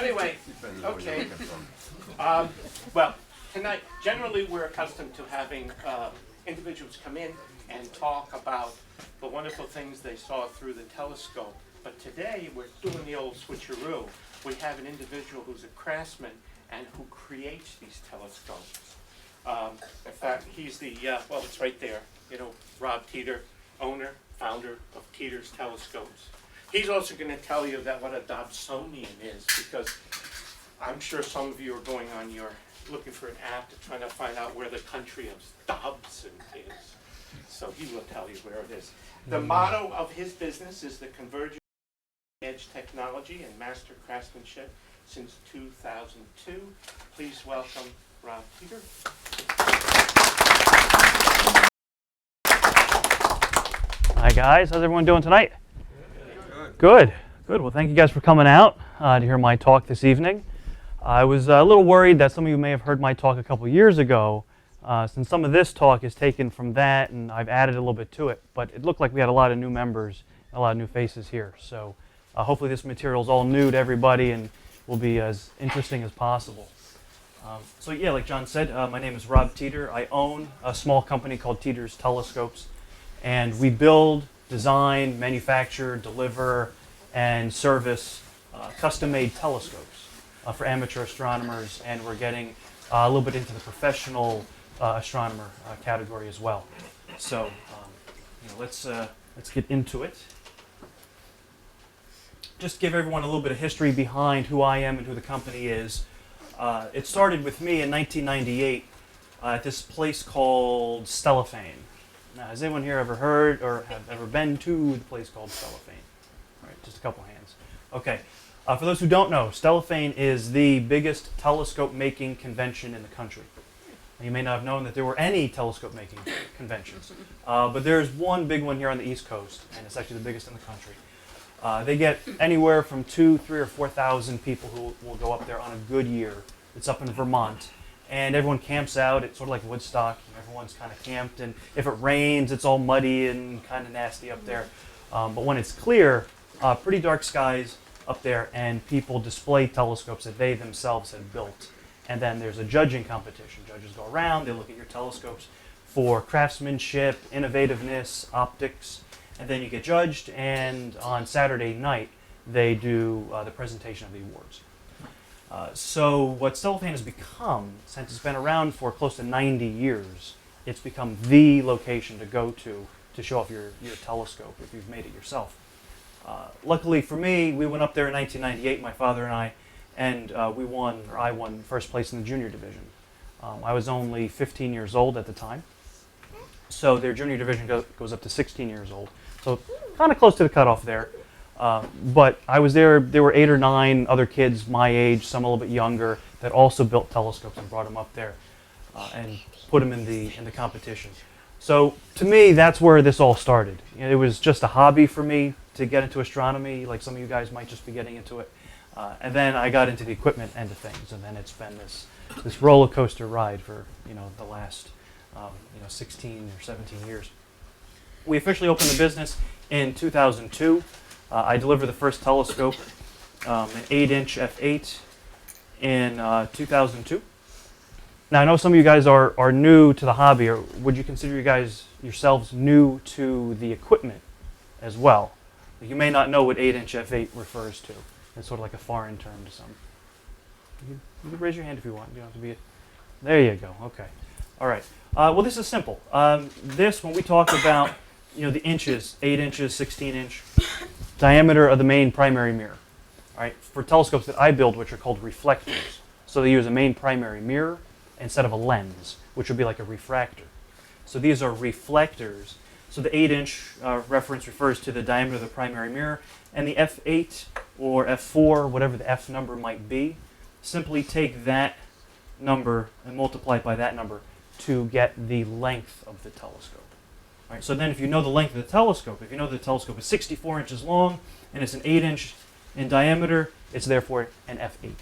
Anyway, okay. Well, tonight, generally we're accustomed to having individuals come in and talk about the wonderful things they saw through the telescope. But today we're doing the old switcheroo. We have an individual who's a craftsman and who creates these telescopes. In fact, he's the, well, it's right there, you know, Rob Teeter, owner, founder of Teeter's Telescopes. He's also going to tell you that what a Dobsonian is, because I'm sure some of you are going on your, looking for an app to try to find out where the country of Dobson is. So he will tell you where it is. The motto of his business is the convergence of edge technology and master craftsmanship since 2002. Please welcome Rob Teeter. Hi guys, how's everyone doing tonight? Good. Good. Well, thank you guys for coming out to hear my talk this evening. I was a little worried that some of you may have heard my talk a couple years ago, since some of this talk is taken from that and I've added a little bit to it, but it looked like we had a lot of new members, a lot of new faces here. So hopefully this material is all new to everybody and will be as interesting as possible. So yeah, like John said, my name is Rob Teeter. I own a small company called Teeter's Telescopes, and we build, design, manufacture, deliver, and service custom-made telescopes for amateur astronomers, and we're getting a little bit into the professional astronomer category as well. So let's get into it. Just to give everyone a little bit of history behind who I am and who the company is. It started with me in 1998 at this place called Stellafane. Now, has anyone here ever heard or have ever been to the place called Stellafane? All right, just a couple hands. Okay. For those who don't know, Stellafane is the biggest telescope-making convention in the country. You may not have known that there were any telescope-making conventions, but there's one big one here on the East Coast, and it's actually the biggest in the country. They get anywhere from 2,000, 3,000, or 4,000 people who will go up there on a good year. It's up in Vermont. And everyone camps out. It's sort of like Woodstock. Everyone's kind of camped, and if it rains, it's all muddy and kind of nasty up there. But when it's clear, pretty dark skies up there, and people display telescopes that they themselves had built. And then there's a judging competition. Judges go around, they look at your telescopes for craftsmanship, innovativeness, optics, and then you get judged, and on Saturday night, they do the presentation of the awards. So what Stellafane has become, since it's been around for close to 90 years, it's become the location to go to show off your telescope if you've made it yourself. Luckily for me, we went up there in 1998, my father and I, and I won first place in the junior division. I was only 15 years old at the time, so their junior division goes up to 16 years old, so kind of close to the cutoff there. But I was there were 8 or 9 other kids my age, some a little bit younger, that also built telescopes and brought them up there and put them in the competition. So to me, that's where this all started. It was just a hobby for me to get into astronomy, like some of you guys might just be getting into it. And then I got into the equipment end of things, and then it's been this roller coaster ride for the last 16 or 17 years. We officially opened the business in 2002. I delivered the first telescope, an 8-inch f8, in 2002. Now, I know some of you guys are new to the hobby, or would you consider you guys yourselves new to the equipment as well? You may not know what 8-inch f8 refers to. It's sort of like a foreign term to some. You can raise your hand if you want. You don't have to be. There you go. Okay. All right. Well, this is simple. When we talk about the inches, 8 inches, 16-inch diameter of the main primary mirror. All right. For telescopes that I build, which are called reflectors, so they use a main primary mirror instead of a lens, which would be like a refractor. So these are reflectors. So the 8-inch reference refers to the diameter of the primary mirror, and the f8 or f4, whatever the f number might be, simply take that number and multiply it by that number to get the length of the telescope. All right, so then if you know the length of the telescope, if you know the telescope is 64 inches long and it's an 8-inch in diameter, it's therefore an f8. All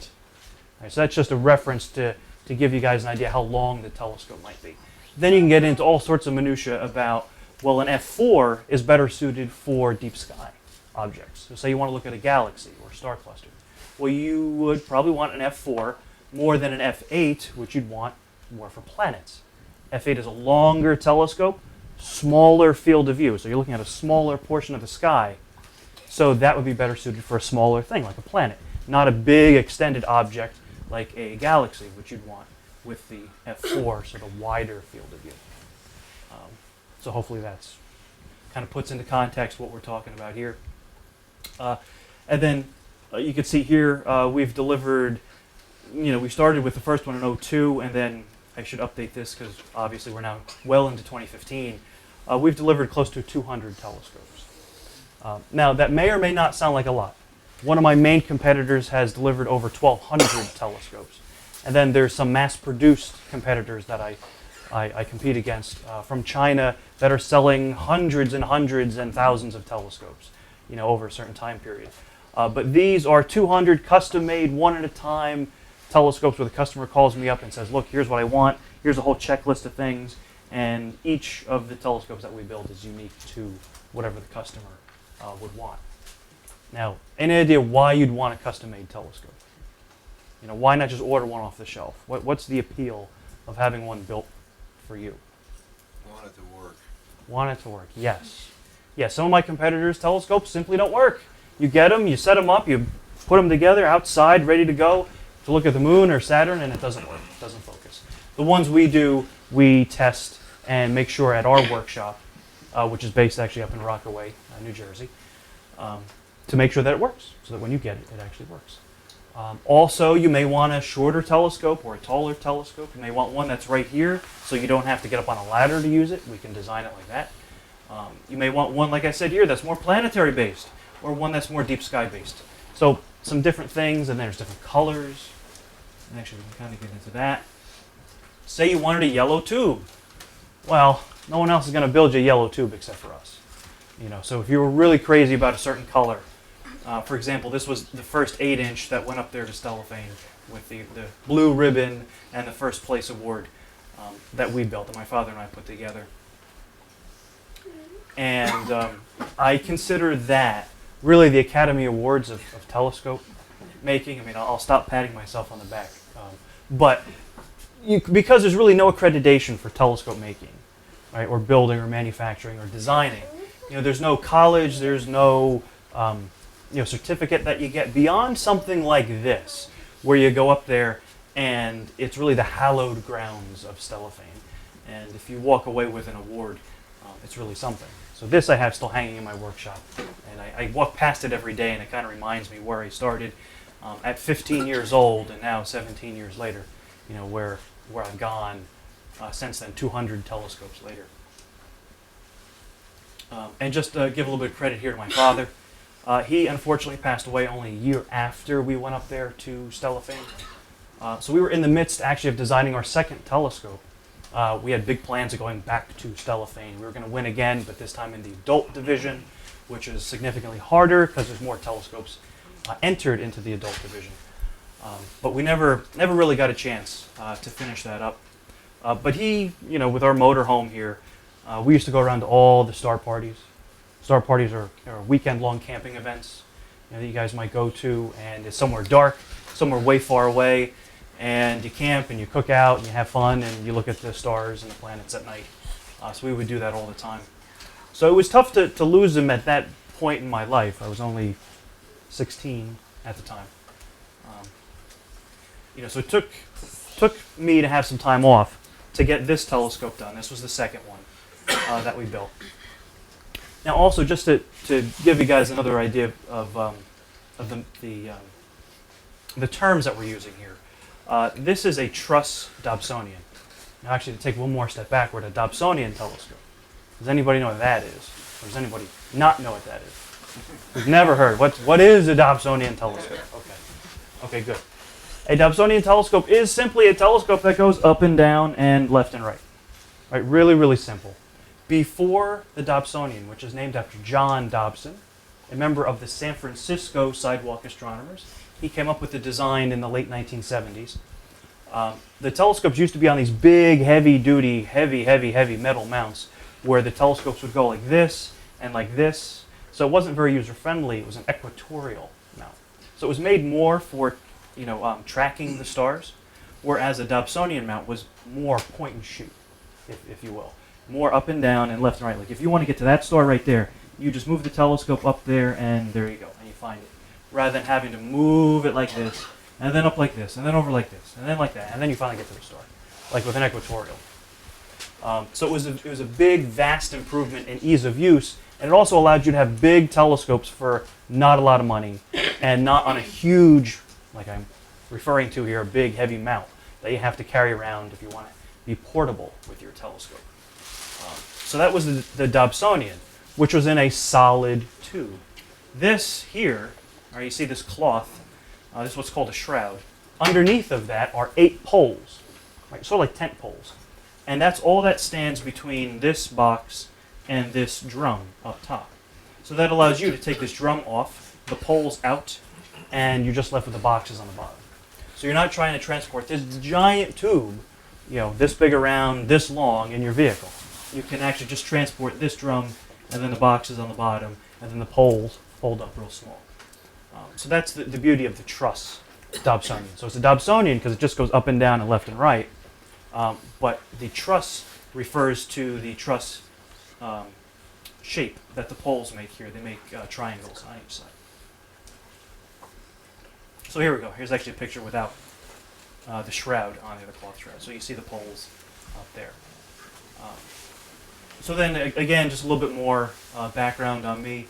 right, so that's just a reference to give you guys an idea how long the telescope might be. Then you can get into all sorts of minutia about, well, an f4 is better suited for deep sky objects. So say you want to look at a galaxy or a star cluster. well, you would probably want an f4 more than an f8, which you'd want more for planets. f8 is a longer telescope, smaller field of view. So you're looking at a smaller portion of the sky. So that would be better suited for a smaller thing, like a planet, not a big extended object like a galaxy, which you'd want with the f4, so the wider field of view. So hopefully that's kind of puts into context what we're talking about here. And then you can see here we've delivered, we started with the first one in '02, and then I should update this because obviously we're now well into 2015. We've delivered close to 200 telescopes. Now that may or may not sound like a lot. One of my main competitors has delivered over 1,200 telescopes. And then there's some mass-produced competitors that I compete against from China that are selling hundreds and hundreds and thousands of telescopes, over a certain time period. But these are 200 custom-made, one at a time telescopes where the customer calls me up and says, look, here's what I want, here's a whole checklist of things, and each of the telescopes that we build is unique to whatever the customer would want. Now, any idea why you'd want a custom-made telescope? Why not just order one off the shelf? What's the appeal of having one built for you? Want it to work. Want it to work, yes. Yeah, some of my competitors' telescopes simply don't work. You get them, you set them up, you put them together outside, ready to go to look at the moon or Saturn, and it doesn't work, it doesn't focus. The ones we do, we test and make sure at our workshop, which is based actually up in Rockaway, New Jersey, to make sure that it works, so that when you get it, it actually works. Also, you may want a shorter telescope or a taller telescope. You may want one that's right here, so you don't have to get up on a ladder to use it. We can design it like that. You may want one, like I said here, that's more planetary based, or one that's more deep sky based. So some different things, and there's different colors. And actually, we can kind of get into that. Say you wanted a yellow tube. Well, no one else is going to build you a yellow tube except for us. So if you were really crazy about a certain color, for example, this was the first 8-inch that went up there to Stellafane with the blue ribbon and the first place award that we built, that my father and I put together. And I consider that really the Academy Awards of telescope making. I mean, I'll stop patting myself on the back. But because there's really no accreditation for telescope making, right, or building or manufacturing or designing. There's no college, there's no certificate that you get beyond something like this, where you go up there and it's really the hallowed grounds of Stellafane. And if you walk away with an award, it's really something. So this I have still hanging in my workshop. And I walk past it every day, and it kind of reminds me where I started at 15 years old, and now 17 years later, where I've gone since then, 200 telescopes later. And just to give a little bit of credit here to my father, he unfortunately passed away only a year after we went up there to Stellafane. So we were in the midst actually of designing our second telescope. We had big plans of going back to Stellafane. We were going to win again, but this time in the adult division, which is significantly harder because there's more telescopes entered into the adult division. But we never really got a chance to finish that up. But he, with our motorhome here, we used to go around to all the star parties. Star parties are weekend-long camping events that you guys might go to, and it's somewhere dark, somewhere way far away, and you camp and you cook out and you have fun and you look at the stars and the planets at night. So we would do that all the time. So it was tough to lose him at that point in my life. I was only 16 at the time. So it took me to have some time off to get this telescope done. This was the second one that we built. Now, also, just to give you guys another idea of the terms that we're using here, this is a truss Dobsonian. Now, actually, to take one more step backward, a Dobsonian telescope. Does anybody know what that is? Or does anybody not know what that is? We've never heard. What is a Dobsonian telescope? Okay, good. A Dobsonian telescope is simply a telescope that goes up and down and left and right. Right? Really, really simple. Before the Dobsonian, which is named after John Dobson, a member of the San Francisco Sidewalk Astronomers, he came up with the design in the late 1970s. The telescopes used to be on these big, heavy-duty, heavy metal mounts where the telescopes would go like this and like this. So it wasn't very user-friendly. It was an equatorial mount. So it was made more for, tracking the stars, whereas a Dobsonian mount was more point and shoot, if you will. More up and down and left and right. Like if you want to get to that star right there, you just move the telescope up there and there you go, and you find it. Rather than having to move it like this, and then up like this, and then over like this, and then like that, and then you finally get to the star, like with an equatorial. So it was a big, vast improvement in ease of use, and it also allowed you to have big telescopes for not a lot of money, and not on a huge, like I'm referring to here, a big, heavy mount that you have to carry around if you want to be portable with your telescope. So that was the Dobsonian, which was in a solid tube. This here, you see this cloth, this is what's called a shroud. Underneath of that are 8 poles, right, sort of like tent poles. And that's all that stands between this box and this drum up top. So that allows you to take this drum off, the poles out, and you're just left with the boxes on the bottom. So you're not trying to transport this giant tube, this big around, this long in your vehicle. You can actually just transport this drum and then the boxes on the bottom and then the poles fold up real small. So that's the beauty of the truss Dobsonian. So it's a Dobsonian because it just goes up and down and left and right. But the truss refers to the truss shape that the poles make here. They make triangles on each side. So here we go. Here's actually a picture without the shroud on the cloth shroud. So you see the poles up there. So then, again, just a little bit more background on me.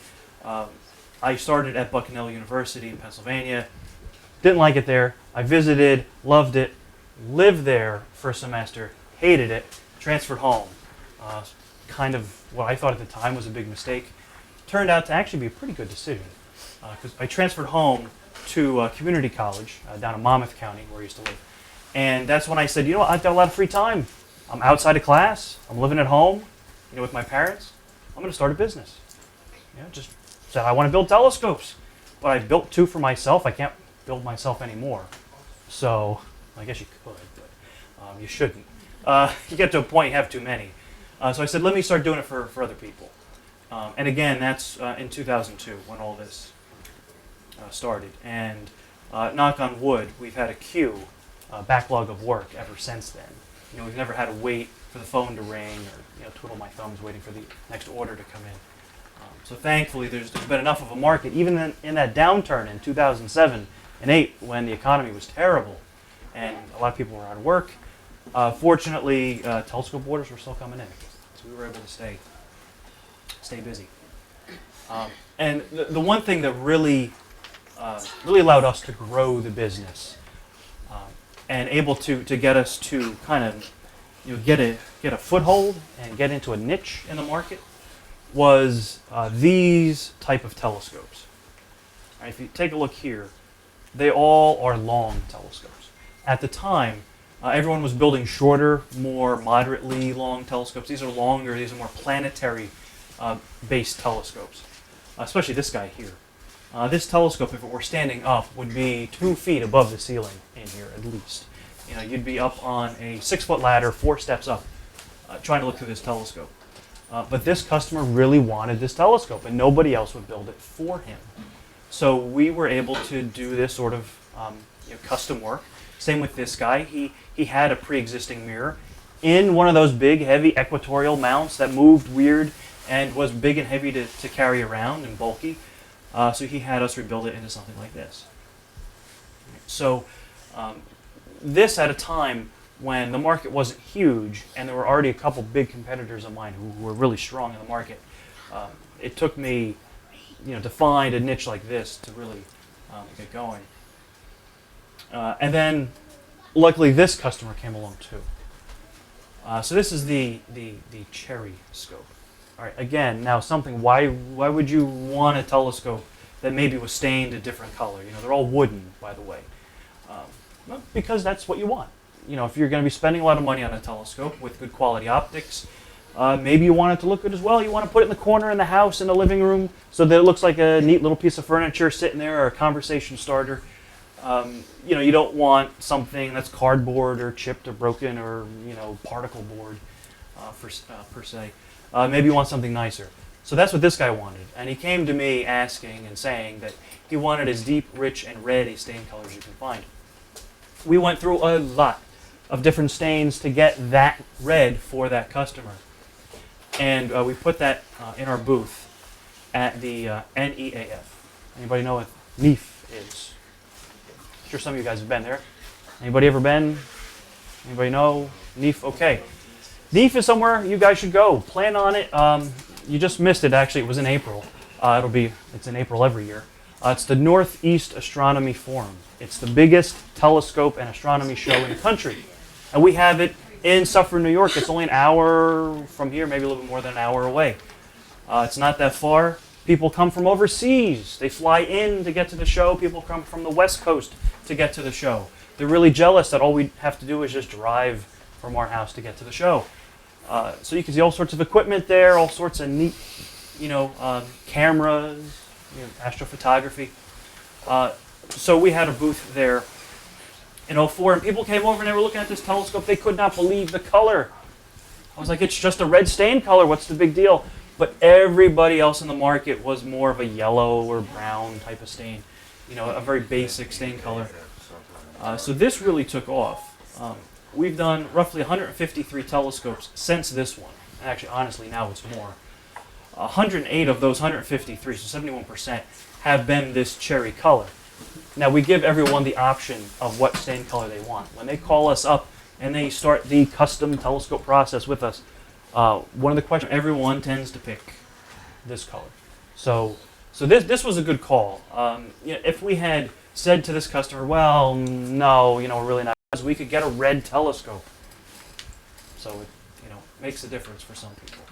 I started at Bucknell University in Pennsylvania. Didn't like it there. I visited, loved it, lived there for a semester, hated it, transferred home. Kind of what I thought at the time was a big mistake. Turned out to actually be a pretty good decision. Because I transferred home to community college down in Monmouth County, where I used to live. And that's when I said, I've got a lot of free time. I'm outside of class. I'm living at home, with my parents. I'm going to start a business. Just said I want to build telescopes. But I built 2 for myself. I can't build myself anymore. So I guess you could, but you shouldn't. You get to a point you have too many. So I said, let me start doing it for other people. And again, that's in 2002 when all this started. And knock on wood, we've had a backlog of work ever since then. We've never had to wait for the phone to ring or twiddle my thumbs waiting for the next order to come in. So thankfully, there's been enough of a market, even in that downturn in 2007 and 8 when the economy was terrible and a lot of people were out of work. Fortunately, telescope orders were still coming in, so we were able to stay busy. And the one thing that really allowed us to grow the business and able to get us to kind of get a foothold and get into a niche in the market was these type of telescopes. Right, if you take a look here, they all are long telescopes. At the time, everyone was building shorter, more moderately long telescopes. These are longer, these are more planetary based telescopes, especially this guy here. This telescope, if it were standing up, would be 2 feet above the ceiling in here at least. You'd be up on a 6-foot ladder, 4 steps up, trying to look through this telescope. But this customer really wanted this telescope, and nobody else would build it for him. So we were able to do this sort of custom work. Same with this guy. He had a pre-existing mirror in one of those big, heavy equatorial mounts that moved weird and was big and heavy to carry around and bulky. So he had us rebuild it into something like this. So this at a time when the market wasn't huge and there were already a couple big competitors of mine who were really strong in the market. It took me, to find a niche like this to really get going. And then, luckily, this customer came along too. So this is the cherry scope. All right. Again, now something. Why would you want a telescope that maybe was stained a different color? They're all wooden, by the way. Well, because that's what you want. If you're going to be spending a lot of money on a telescope with good quality optics, maybe you want it to look good as well. You want to put it in the corner in the house, in the living room, so that it looks like a neat little piece of furniture sitting there or a conversation starter. You don't want something that's cardboard or chipped or broken or particle board per se. Maybe you want something nicer. So that's what this guy wanted. And he came to me asking and saying that he wanted as deep, rich, and red a stain color as you can find. We went through a lot of different stains to get that red for that customer. And we put that in our booth at the NEAF. Anybody know what NEAF is? I'm sure some of you guys have been there. Anybody ever been? Anybody know? NEAF? Okay. NEAF is somewhere you guys should go. Plan on it. You just missed it, actually. It was in April. It's in April every year. It's the Northeast Astronomy Forum. It's the biggest telescope and astronomy show in the country. And we have it in Suffern, New York. It's only an hour from here, maybe a little bit more than an hour away. It's not that far. People come from overseas. They fly in to get to the show. People come from the West Coast to get to the show. They're really jealous that all we have to do is just drive from our house to get to the show. So you can see all sorts of equipment there, all sorts of neat, cameras, astrophotography. So we had a booth there in '04, and people came over and they were looking at this telescope. They could not believe the color. I was like, it's just a red stain color. What's the big deal? But everybody else in the market was more of a yellow or brown type of stain, a very basic stain color. So this really took off. We've done roughly 153 telescopes since this one. Actually, honestly, now it's more. 108 of those 153, so 71%, have been this cherry color. Now, we give everyone the option of what stain color they want. When they call us up and they start the custom telescope process with us, one of the questions, everyone tends to pick this color. So this was a good call. If we had said to this customer, well, no, we're really not, we could get a red telescope. So it, makes a difference for some people.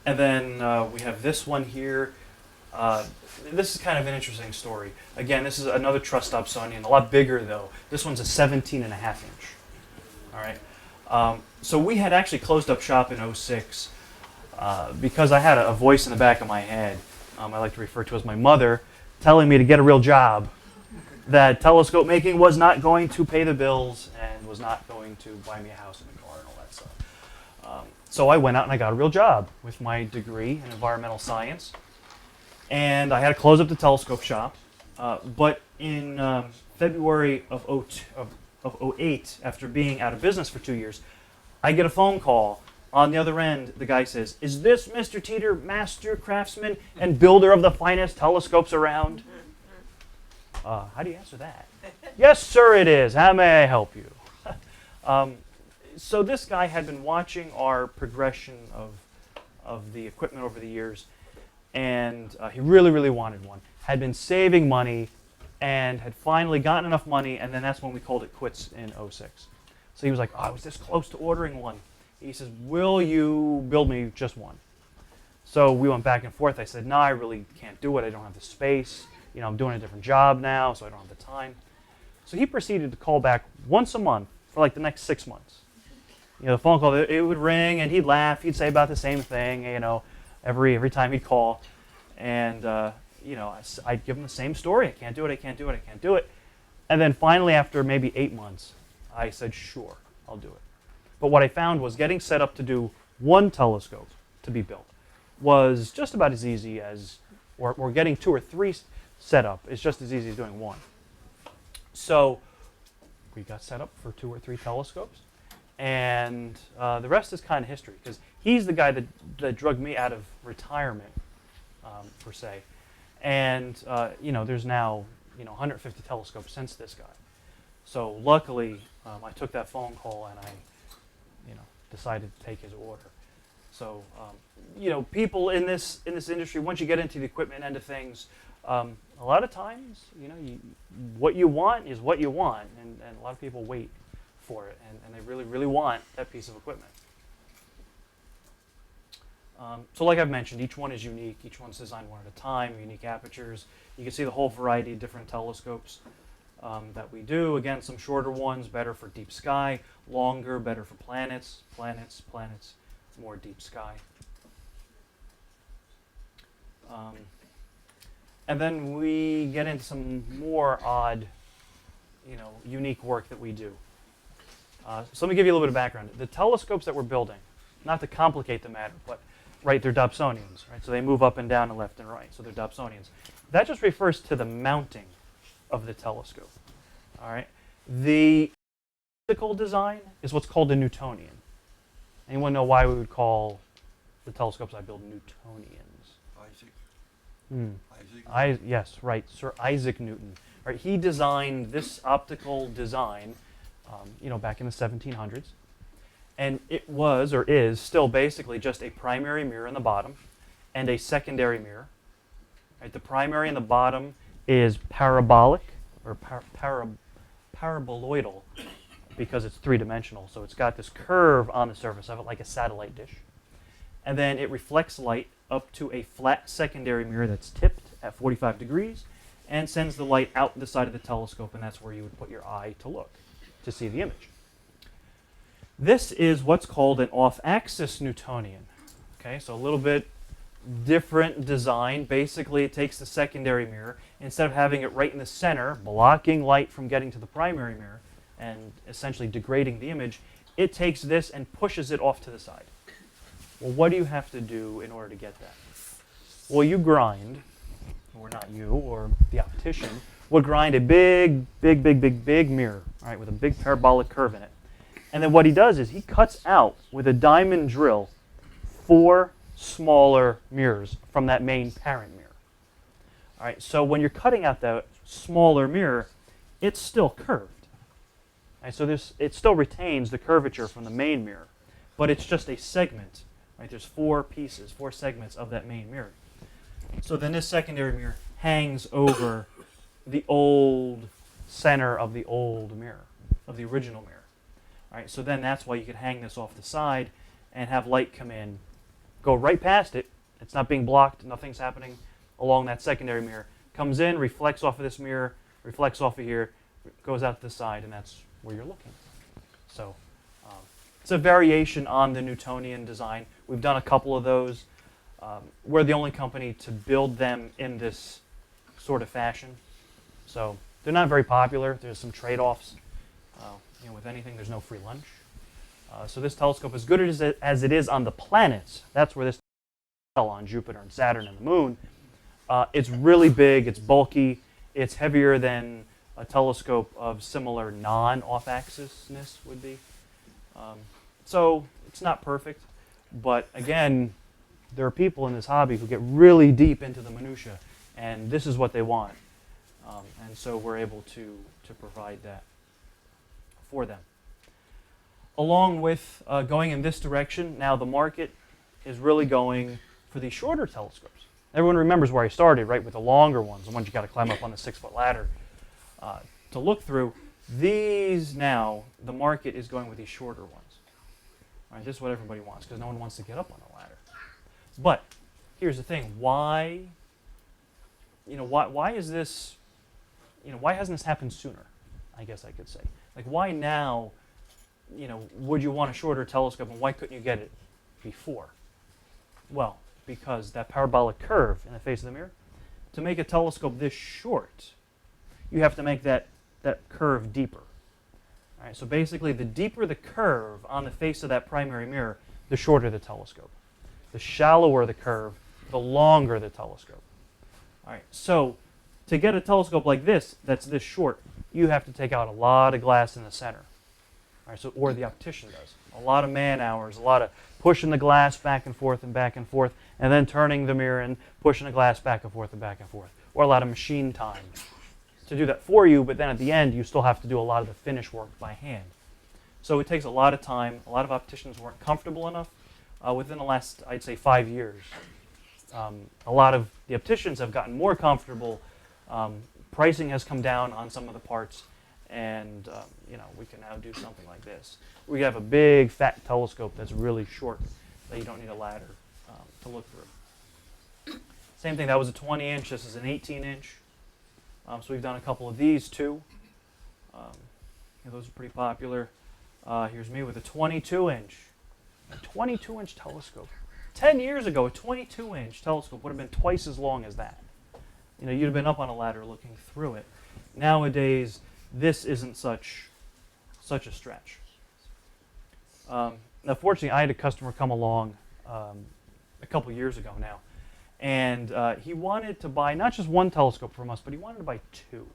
And then we have this one here. This is kind of an interesting story. Again, this is another truss Dobsonian, a lot bigger though. This one's a 17.5 inch. All right. So we had actually closed up shop in '06 because I had a voice in the back of my head, I like to refer to as my mother, telling me to get a real job, that telescope making was not going to pay the bills and was not going to buy me a house and a car and all that stuff. So I went out and I got a real job with my degree in environmental science. And I had to close up the telescope shop. But in February of '08, after being out of business for 2 years, I get a phone call. On the other end, the guy says, "Is this Mr. Teeter, master craftsman and builder of the finest telescopes around?" How do you answer that? "Yes, sir, it is. How may I help you?" So this guy had been watching our progression of the equipment over the years, and he really, really wanted one. Had been saving money and had finally gotten enough money, and then that's when we called it quits in '06. So he was like, "Oh, I was this close to ordering one." He says, "Will you build me just one?" So we went back and forth. I said, "No, I really can't do it. I don't have the space. I'm doing a different job now, so I don't have the time." So he proceeded to call back once a month for like the next 6 months. The phone call, it would ring, and he'd laugh. He'd say about the same thing, every time he'd call. And, I'd give him the same story. "I can't do it, I can't do it, I can't do it." And then finally, after maybe 8 months, I said, "Sure, I'll do it." But what I found was getting set up to do one telescope to be built was just about as easy as, or getting 2 or 3 set up is just as easy as doing one. So we got set up for 2 or 3 telescopes, and the rest is kind of history, because he's the guy that drugged me out of retirement, per se. And there's now 150 telescopes since this guy. So luckily, I took that phone call and I decided to take his order. So people in this industry, once you get into the equipment end of things, a lot of times, what you want is what you want, and a lot of people wait for it, and they really, really want that piece of equipment. So like I've mentioned, each one is unique. Each one's designed one at a time, unique apertures. You can see the whole variety of different telescopes that we do. Again, some shorter ones, better for deep sky. Longer, better for planets, more deep sky. And then we get into some more odd, unique work that we do. So let me give you a little bit of background. The telescopes that we're building, not to complicate the matter, but right, they're Dobsonians, right? So they move up and down and left and right, so they're Dobsonians. That just refers to the mounting of the telescope, all right? The optical design is what's called a Newtonian. Anyone know why we would call the telescopes I build Newtonians? Isaac. Yes, right, Sir Isaac Newton. Right, he designed this optical design, back in the 1700s. And it was, or is, still basically just a primary mirror in the bottom and a secondary mirror. Right, the primary in the bottom is parabolic, or paraboloidal, because it's three-dimensional. So it's got this curve on the surface of it, like a satellite dish. And then it reflects light up to a flat secondary mirror that's tipped at 45 degrees and sends the light out the side of the telescope, and that's where you would put your eye to look, to see the image. This is what's called an off-axis Newtonian. Okay, so a little bit different design. Basically, it takes the secondary mirror, instead of having it right in the center, blocking light from getting to the primary mirror and essentially degrading the image, it takes this and pushes it off to the side. Well, what do you have to do in order to get that? Well, you grind, or not you, or the optician, would grind a big mirror, right, with a big parabolic curve in it. And then what he does is he cuts out, with a diamond drill, 4 smaller mirrors from that main parent mirror. All right, so when you're cutting out that smaller mirror, it's still curved. Right, so it still retains the curvature from the main mirror, but it's just a segment. Right, there's 4 pieces, 4 segments of that main mirror. So then this secondary mirror hangs over the old center of the old mirror, of the original mirror. All right, so then that's why you could hang this off the side and have light come in, go right past it. It's not being blocked. Nothing's happening along that secondary mirror. Comes in, reflects off of this mirror, reflects off of here, goes out to the side, and that's where you're looking. So it's a variation on the Newtonian design. We've done a couple of those. We're the only company to build them in this sort of fashion. So they're not very popular. There's some trade-offs. With anything, there's no free lunch. So this telescope, as good as it is on the planets, that's where this on Jupiter and Saturn and the Moon, it's really big, it's bulky, it's heavier than a telescope of similar non-off-axisness would be. So it's not perfect, but again, there are people in this hobby who get really deep into the minutia, and this is what they want. And so we're able to provide that for them. Along with going in this direction, now the market is really going for these shorter telescopes. Everyone remembers where I started, right, with the longer ones, the ones you got to climb up on the 6-foot ladder to look through. These now, the market is going with these shorter ones. All right, this is what everybody wants, because no one wants to get up on a ladder. But here's the thing: why is this? Why hasn't this happened sooner? I guess I could say. Like, why now? Would you want a shorter telescope, and why couldn't you get it before? Well, because that parabolic curve in the face of the mirror, to make a telescope this short, you have to make that curve deeper. All right, so basically, the deeper the curve on the face of that primary mirror, the shorter the telescope. The shallower the curve, the longer the telescope. All right, so to get a telescope like this, that's this short, you have to take out a lot of glass in the center. All right, or the optician does. A lot of man hours, a lot of pushing the glass back and forth, and then turning the mirror and pushing the glass back and forth, or a lot of machine time to do that for you, but then at the end, you still have to do a lot of the finish work by hand. So it takes a lot of time. A lot of opticians weren't comfortable enough. Within the last, I'd say, 5 years, a lot of the opticians have gotten more comfortable. Pricing has come down on some of the parts, and we can now do something like this. We have a big, fat telescope that's really short that you don't need a ladder to look through. Same thing, that was a 20-inch. This is an 18-inch. So we've done a couple of these too. Those are pretty popular. Here's me with a 22-inch. A 22-inch telescope. 10 years ago, a 22-inch telescope would have been twice as long as that. You'd have been up on a ladder looking through it. Nowadays, this isn't such a stretch. Now, fortunately, I had a customer come along a couple years ago now, and he wanted to buy not just one telescope from us, but he wanted to buy two.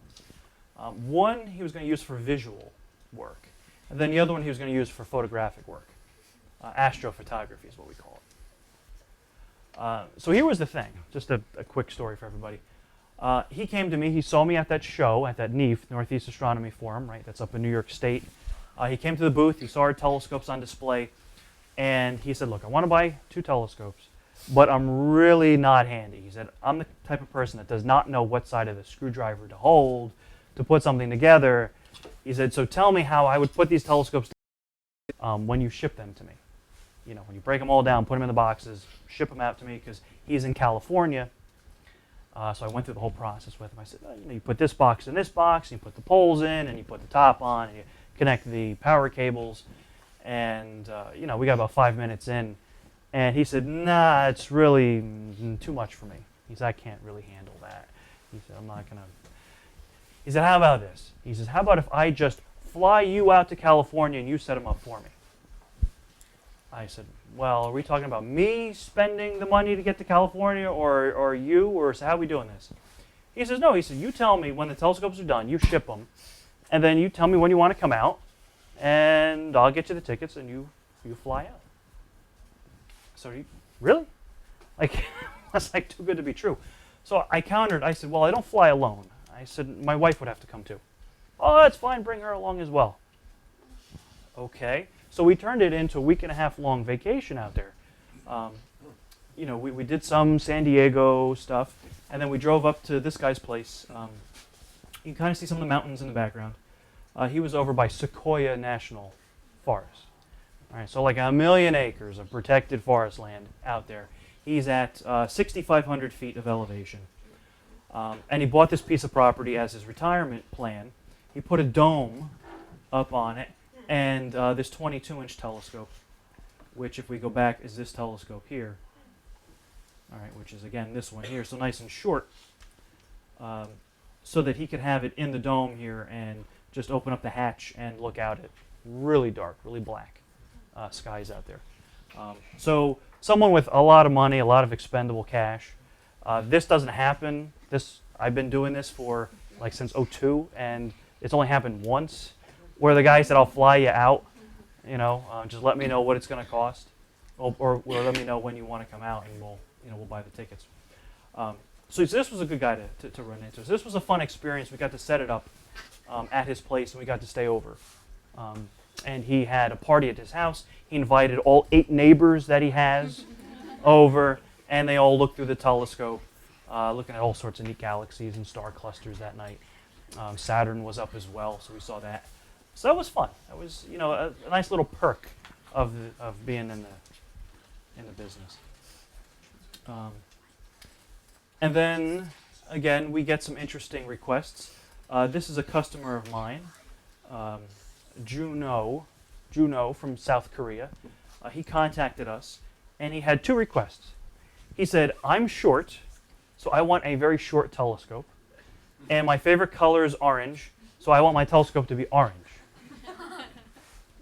One he was going to use for visual work, and then the other one he was going to use for photographic work. Astrophotography is what we call it. So here was the thing, just a quick story for everybody. He came to me, he saw me at that show, at that NEAF, Northeast Astronomy Forum, right, that's up in New York State. He came to the booth, he saw our telescopes on display, and he said, look, I want to buy two telescopes, but I'm really not handy. He said, I'm the type of person that does not know what side of the screwdriver to hold to put something together. He said, so tell me how I would put these telescopes together when you ship them to me. You know, when you break them all down, put them in the boxes, ship them out to me, because he's in California. So I went through the whole process with him. I said, you know, you put this box in this box, and you put the poles in, and you put the top on, and you connect the power cables. And, you know, we got about 5 minutes in, and he said, nah, it's really too much for me. He said, I can't really handle that. He said, I'm not going to. He said, how about this? He says, how about if I just fly you out to California and you set them up for me? I said, well, are we talking about me spending the money to get to California, or you, or so how are we doing this? He says, no. He said, you tell me when the telescopes are done, you ship them, and then you tell me when you want to come out, and I'll get you the tickets, and you fly out. So he, really? Like, that's like too good to be true. So I countered. I said, well, I don't fly alone. I said, my wife would have to come too. Oh, that's fine. Bring her along as well. Okay. So we turned it into a week-and-a-half long vacation out there. You know, we did some San Diego stuff, and then we drove up to this guy's place. You can kind of see some of the mountains in the background. He was over by Sequoia National Forest. All right, so like 1 million acres of protected forest land out there. He's at 6,500 feet of elevation. And he bought this piece of property as his retirement plan. He put a dome up on it, and this 22-inch telescope, which if we go back is this telescope here, all right, which is again this one here, so nice and short, so that he could have it in the dome here and just open up the hatch and look out at really dark, really black skies out there. So someone with a lot of money, a lot of expendable cash. This doesn't happen. I've been doing this for like since '02, and it's only happened once, where the guy said, "I'll fly you out. You know, just let me know what it's going to cost, or let me know when you want to come out, and we'll buy the tickets." So this was a good guy to run into. So this was a fun experience. We got to set it up at his place, and we got to stay over. And he had a party at his house. He invited all 8 neighbors that he has over, and they all looked through the telescope, looking at all sorts of neat galaxies and star clusters that night. Saturn was up as well, so we saw that. So that was fun. That was, a nice little perk of being in the business. And then again, we get some interesting requests. This is a customer of mine, Juno from South Korea. He contacted us, and he had 2 requests. He said, I'm short, so I want a very short telescope, and my favorite color is orange, so I want my telescope to be orange.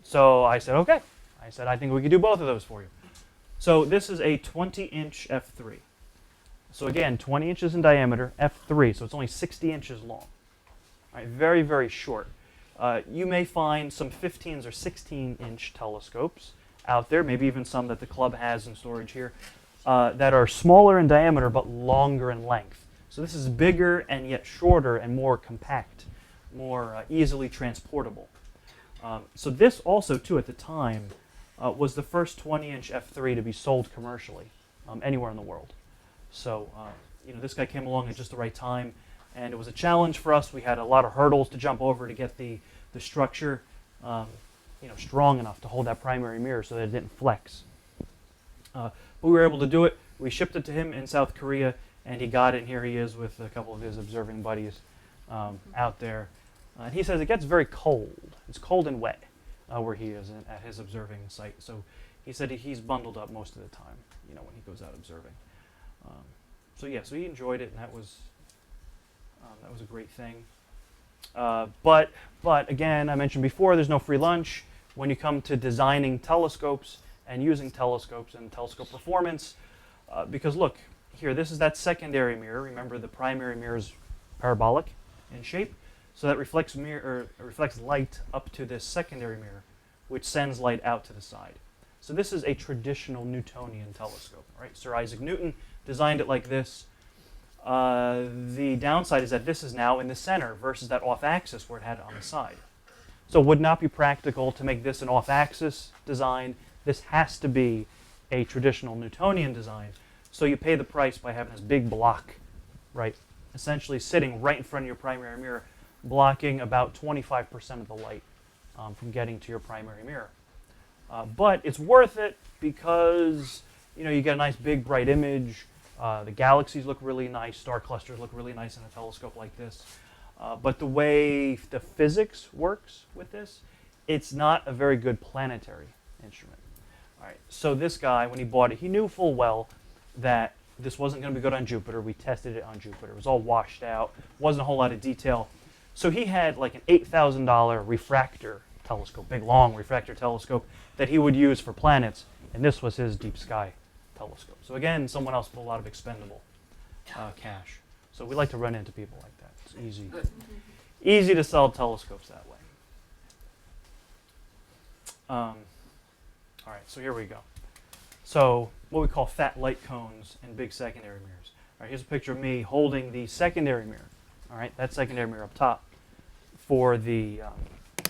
So I said, okay. I said, I think we could do both of those for you. So this is a 20-inch f3. So again, 20 inches in diameter, f3, so it's only 60 inches long. All right, very, very short. You may find some 15s or 16-inch telescopes out there, maybe even some that the club has in storage here, that are smaller in diameter but longer in length. So this is bigger and yet shorter and more compact, more easily transportable. So this also, too, at the time, was the first 20-inch f3 to be sold commercially anywhere in the world. So this guy came along at just the right time, and it was a challenge for us. We had a lot of hurdles to jump over to get the structure strong enough to hold that primary mirror so that it didn't flex. But we were able to do it. We shipped it to him in South Korea, and he got it, and here he is with a couple of his observing buddies out there. And he says it gets very cold. It's cold and wet where he is at his observing site. So he said he's bundled up most of the time, when he goes out observing. So he enjoyed it, and that was a great thing. But again, I mentioned before, there's no free lunch. when you come to designing telescopes and using telescopes and telescope performance. Because look, here, this is that secondary mirror. Remember, the primary mirror is parabolic in shape. So that reflects light up to this secondary mirror, which sends light out to the side. So this is a traditional Newtonian telescope, right? Sir Isaac Newton designed it like this. The downside is that this is now in the center versus that off-axis where it had it on the side. So it would not be practical to make this an off-axis design. This has to be a traditional Newtonian design. So you pay the price by having this big block, right? Essentially sitting right in front of your primary mirror, blocking about 25% of the light from getting to your primary mirror. But it's worth it because you get a nice big bright image. The galaxies look really nice. Star clusters look really nice in a telescope like this. But the way the physics works with this, it's not a very good planetary instrument. All right. So this guy, when he bought it, he knew full well that this wasn't going to be good on Jupiter. We tested it on Jupiter. It was all washed out. Wasn't a whole lot of detail. So he had like an $8,000 refractor telescope, big long refractor telescope that he would use for planets, and this was his deep sky telescope. So again, someone else put a lot of expendable cash. So we like to run into people like that. It's easy to sell telescopes that way. All right, so here we go. So what we call fat light cones and big secondary mirrors. All right, here's a picture of me holding the secondary mirror. All right, that secondary mirror up top for the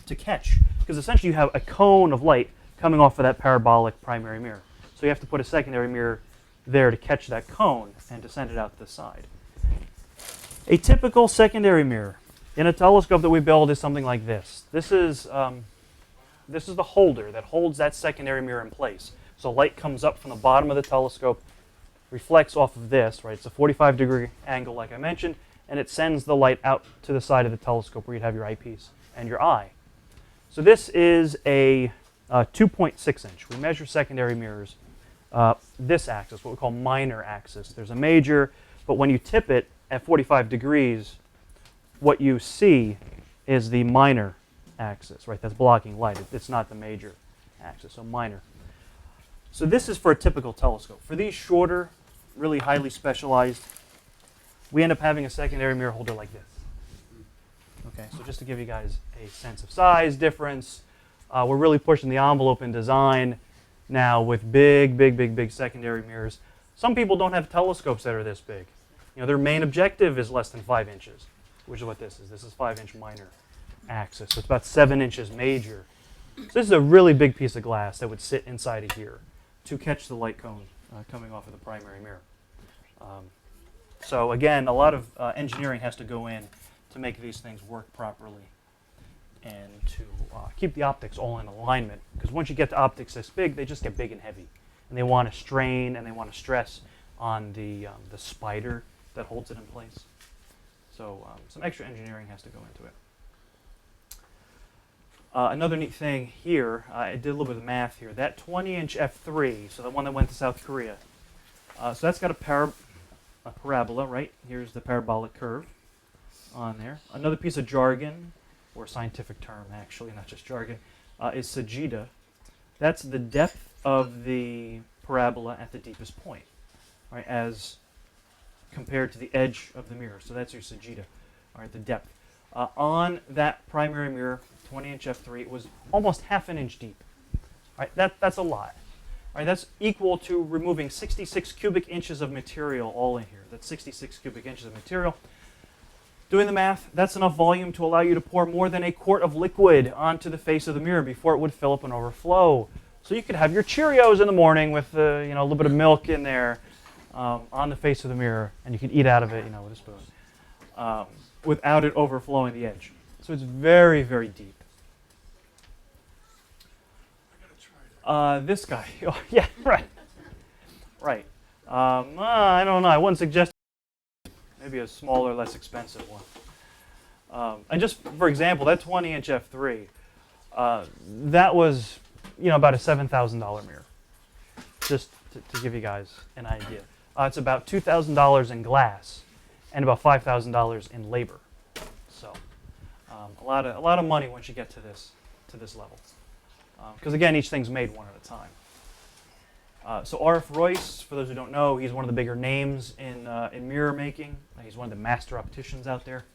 to catch, because essentially you have a cone of light coming off of that parabolic primary mirror. So you have to put a secondary mirror there to catch that cone and to send it out to the side. A typical secondary mirror in a telescope that we build is something like this. This is the holder that holds that secondary mirror in place. So light comes up from the bottom of the telescope, reflects off of this, right? It's a 45-degree angle, like I mentioned, and it sends the light out to the side of the telescope where you'd have your eyepiece and your eye. So this is a 2.6 inch. We measure secondary mirrors. This axis, what we call minor axis. There's a major, but when you tip it at 45 degrees, what you see is the minor axis, right? That's blocking light. It's not the major axis, so minor. So this is for a typical telescope. For these shorter, really highly specialized, we end up having a secondary mirror holder like this. Okay, so just to give you guys a sense of size difference, we're really pushing the envelope in design now with big secondary mirrors. Some people don't have telescopes that are this big. Their main objective is less than 5 inches, which is what this is. This is 5-inch minor axis. So it's about 7 inches major. So this is a really big piece of glass that would sit inside of here to catch the light cone coming off of the primary mirror. So again, a lot of engineering has to go in to make these things work properly and to keep the optics all in alignment. Because once you get to optics this big, they just get big and heavy. And they want to strain and they want to stress on the spider that holds it in place. So some extra engineering has to go into it. Another neat thing here, I did a little bit of math here. That 20-inch f3, so the one that went to South Korea, so that's got a parabola, right? Here's the parabolic curve on there. Another piece of jargon, or scientific term actually, not just jargon, is sagitta. That's the depth of the parabola at the deepest point, right, as compared to the edge of the mirror. So that's your sagitta, all right, the depth. On that primary mirror, 20-inch f3, it was almost half an inch deep. Right, that's a lot. Right, that's equal to removing 66 cubic inches of material all in here. That's 66 cubic inches of material. Doing the math, that's enough volume to allow you to pour more than a quart of liquid onto the face of the mirror before it would fill up and overflow. So you could have your Cheerios in the morning with a little bit of milk in there on the face of the mirror, and you could eat out of it with a spoon without it overflowing the edge. So it's very, very deep. This guy. Oh, yeah, right. Right. I don't know. I wouldn't suggest maybe a smaller, less expensive one. And just for example, that 20-inch f3, that was about a $7,000 mirror. Just to give you guys an idea. It's about $2,000 in glass and about $5,000 in labor. So a lot of money once you get to this level. because again, each thing's made one at a time. So R.F. Royce, for those who don't know, he's one of the bigger names in mirror making. He's one of the master opticians out there.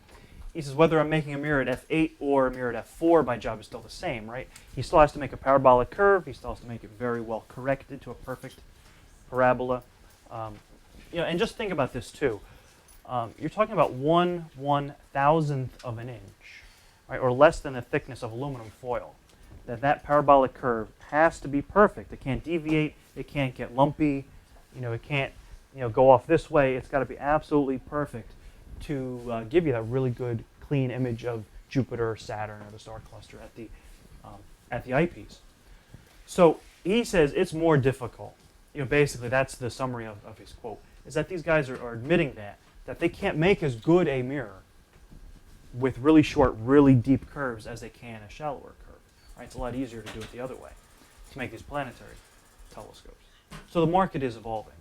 He says whether I'm making a mirror at f8 or a mirror at f4, my job is still the same, right? He still has to make a parabolic curve. He still has to make it very well corrected to a perfect parabola. And just think about this too. You're talking about 1/1000th of an inch, right, or less than the thickness of aluminum foil. That parabolic curve has to be perfect. It can't deviate. It can't get lumpy. It can't go off this way. It's got to be absolutely perfect to give you that really good, clean image of Jupiter or Saturn or the star cluster at the eyepiece. So he says it's more difficult. Basically that's the summary of his quote, is that these guys are admitting that they can't make as good a mirror with really short, really deep curves as they can a shallower curve. Right? It's a lot easier to do it the other way, to make these planetary telescopes. So the market is evolving.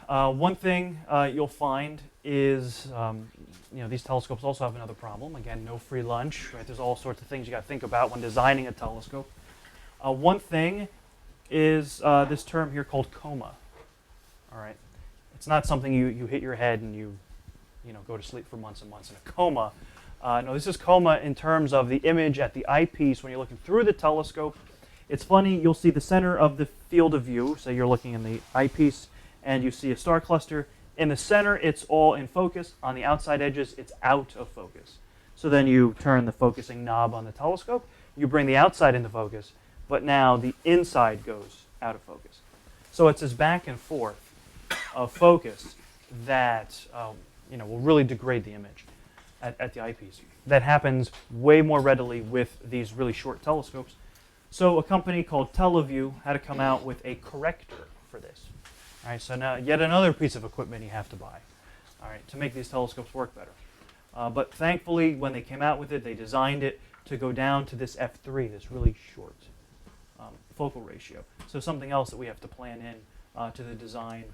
One thing you'll find is, these telescopes also have another problem. Again, no free lunch. Right? There's all sorts of things you got to think about when designing a telescope. One thing is this term here called coma. All right, it's not something you hit your head and you go to sleep for months and months in a coma. No, this is coma in terms of the image at the eyepiece when you're looking through the telescope. It's funny, you'll see the center of the field of view. So you're looking in the eyepiece and you see a star cluster. In the center, it's all in focus. On the outside edges, it's out of focus. So then you turn the focusing knob on the telescope. You bring the outside into focus, but now the inside goes out of focus. So it's this back and forth of focus that will really degrade the image at the eyepiece. That happens way more readily with these really short telescopes. So a company called TeleVue had to come out with a corrector for this. All right, so now yet another piece of equipment you have to buy, all right, to make these telescopes work better. But thankfully, when they came out with it, they designed it to go down to this f3, this really short focal ratio. So something else that we have to plan in to the design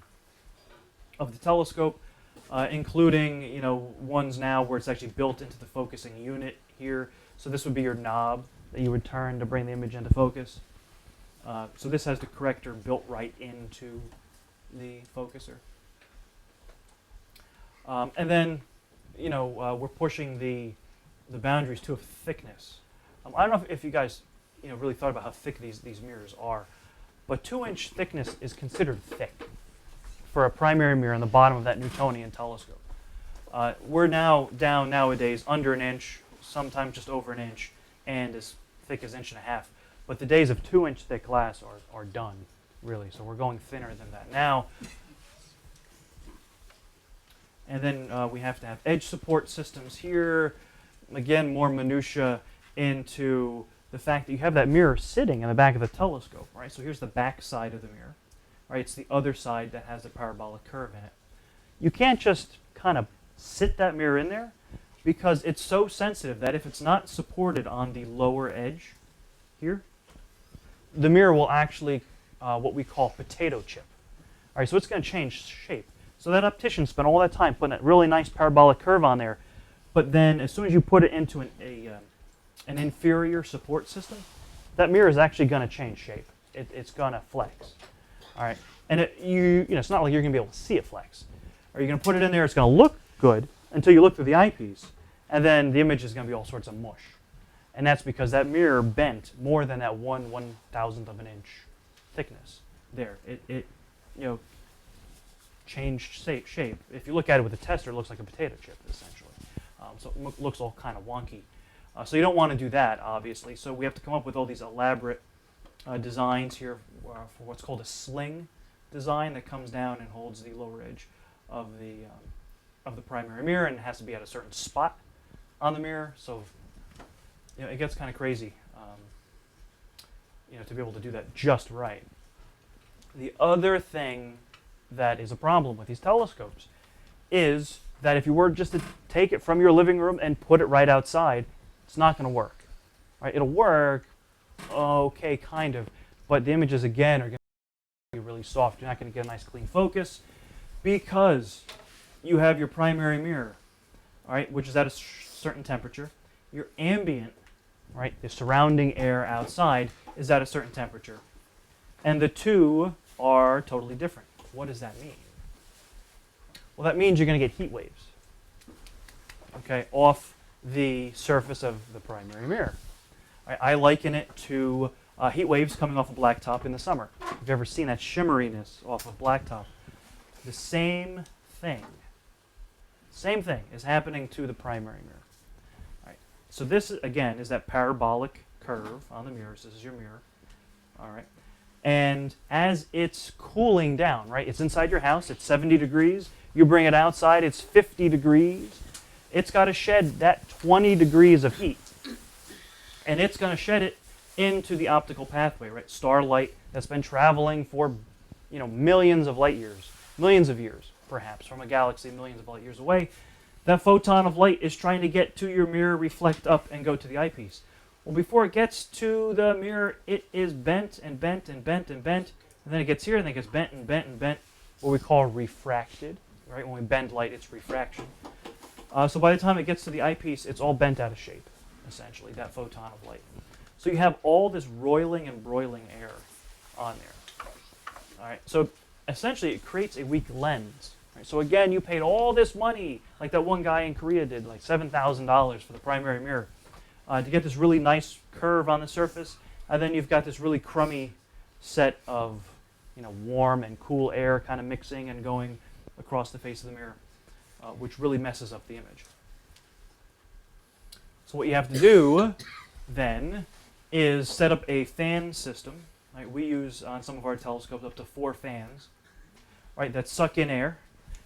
of the telescope, including ones now where it's actually built into the focusing unit here. So this would be your knob that you would turn to bring the image into focus. So this has the corrector built right into the focuser. And then we're pushing the boundaries to a thickness. I don't know if you guys really thought about how thick these mirrors are, but 2-inch thickness is considered thick for a primary mirror on the bottom of that Newtonian telescope. We're now down nowadays under an inch, sometimes just over an inch, and as thick as 1.5 inches. But the days of 2-inch thick glass are done, really. So we're going thinner than that now. And then we have to have edge support systems here. Again, more minutia into the fact that you have that mirror sitting in the back of the telescope, right? So here's the back side of the mirror, right? It's the other side that has the parabolic curve in it. You can't just kind of sit that mirror in there because it's so sensitive that if it's not supported on the lower edge here, the mirror will actually what we call potato chip. All right, so it's going to change shape. So that optician spent all that time putting that really nice parabolic curve on there, but then as soon as you put it into an inferior support system, that mirror is actually going to change shape. It's going to flex. All right, and it's not like you're going to be able to see it flex. Or you're going to put it in there, it's going to look good until you look through the eyepiece, and then the image is going to be all sorts of mush. And that's because that mirror bent more than that 1/1000th of an inch thickness there. It changed shape. If you look at it with a tester, it looks like a potato chip, essentially. So it looks all kind of wonky. So you don't want to do that, obviously. So we have to come up with all these elaborate designs here for what's called a sling design that comes down and holds the lower edge of the primary mirror, and it has to be at a certain spot on the mirror. So it gets kind of crazy to be able to do that just right. The other thing that is a problem with these telescopes is that if you were just to take it from your living room and put it right outside, it's not going to work. Right? It'll work, okay, kind of, but the images again are going to be really soft. You're not going to get a nice clean focus because you have your primary mirror, all right, which is at a certain temperature. Your ambient right? The surrounding air outside is at a certain temperature. And the two are totally different. What does that mean? Well, that means you're going to get heat waves, okay, off the surface of the primary mirror. Right, I liken it to heat waves coming off a blacktop in the summer. If you've ever seen that shimmeriness off of blacktop, the same thing is happening to the primary mirror. All right. So this, again, is that parabolic curve on the mirror. So this is your mirror. All right. And as it's cooling down, right, it's inside your house, it's 70 degrees. You bring it outside, it's 50 degrees. It's got to shed that 20 degrees of heat. And it's going to shed it into the optical pathway, right? Starlight that's been traveling for, millions of light years, millions of years, perhaps, from a galaxy millions of light years away. That photon of light is trying to get to your mirror, reflect up, and go to the eyepiece. Well, before it gets to the mirror, it is bent and bent and bent and bent, and then it gets here, and then it gets bent and bent and bent, what we call refracted, right? When we bend light, it's refraction. So by the time it gets to the eyepiece, it's all bent out of shape, essentially, that photon of light. So you have all this roiling and broiling air on there. All right. So essentially, it creates a weak lens. Right? So again, you paid all this money, like that one guy in Korea did, like $7,000 for the primary mirror, to get this really nice curve on the surface, and then you've got this really crummy set of, warm and cool air kind of mixing and going across the face of the mirror, which really messes up the image. So what you have to do then is set up a fan system. Right? We use on some of our telescopes up to 4 fans, right, that suck in air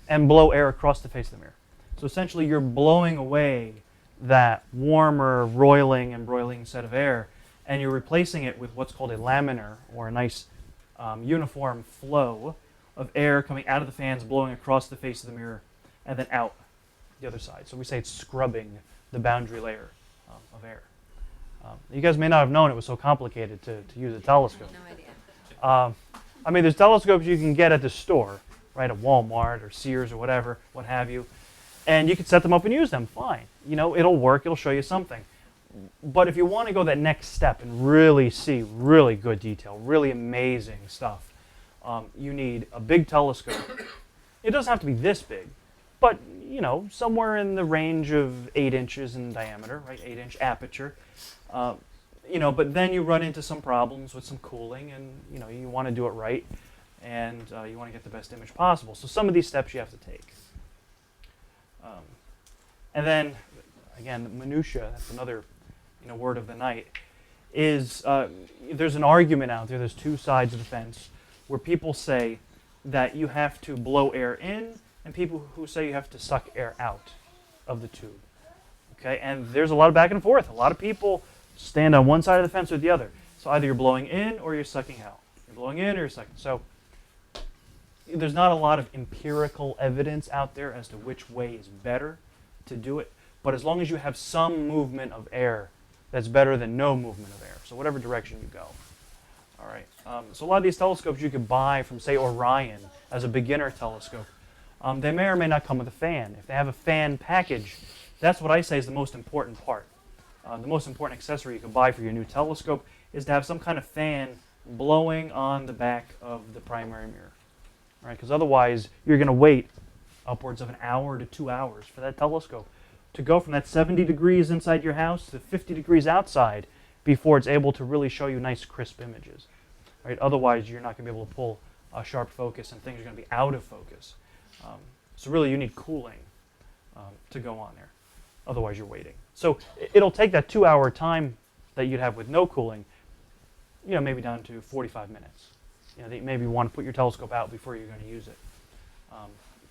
and blow air across the face of the mirror. So essentially you're blowing away that warmer, roiling and broiling set of air, and you're replacing it with what's called a laminar, or a nice uniform flow of air coming out of the fans, blowing across the face of the mirror, and then out the other side. So we say it's scrubbing the boundary layer of air. You guys may not have known it was so complicated to use a telescope. No idea. There's telescopes you can get at the store, right, at Walmart or Sears or whatever, what have you, and you can set them up and use them, fine. It'll work, it'll show you something. But if you want to go that next step and really see really good detail, really amazing stuff, you need a big telescope. It doesn't have to be this big, but, somewhere in the range of 8 inches in diameter, right, 8-inch aperture. But then you run into some problems with some cooling, and, you want to do it right, and you want to get the best image possible. So some of these steps you have to take. And then, again, the minutia, that's another word of the night, is there's an argument out there, there's 2 sides of the fence, where people say that you have to blow air in, and people who say you have to suck air out of the tube. Okay, and there's a lot of back and forth. A lot of people stand on one side of the fence or the other. So either you're blowing in or you're sucking out. You're blowing in or you're sucking. So there's not a lot of empirical evidence out there as to which way is better to do it. But as long as you have some movement of air, that's better than no movement of air. So whatever direction you go. All right. So a lot of these telescopes you could buy from, say, Orion as a beginner telescope. They may or may not come with a fan. If they have a fan package, that's what I say is the most important part. The most important accessory you can buy for your new telescope is to have some kind of fan blowing on the back of the primary mirror. All right, because otherwise you're going to wait upwards of an hour to 2 hours for that telescope to go from that 70 degrees inside your house to 50 degrees outside before it's able to really show you nice crisp images. Right? Otherwise you're not going to be able to pull a sharp focus and things are going to be out of focus. So really you need cooling to go on there. Otherwise you're waiting. So it'll take that 2-hour time that you'd have with no cooling, maybe down to 45 minutes. Maybe you want to put your telescope out before you're going to use it,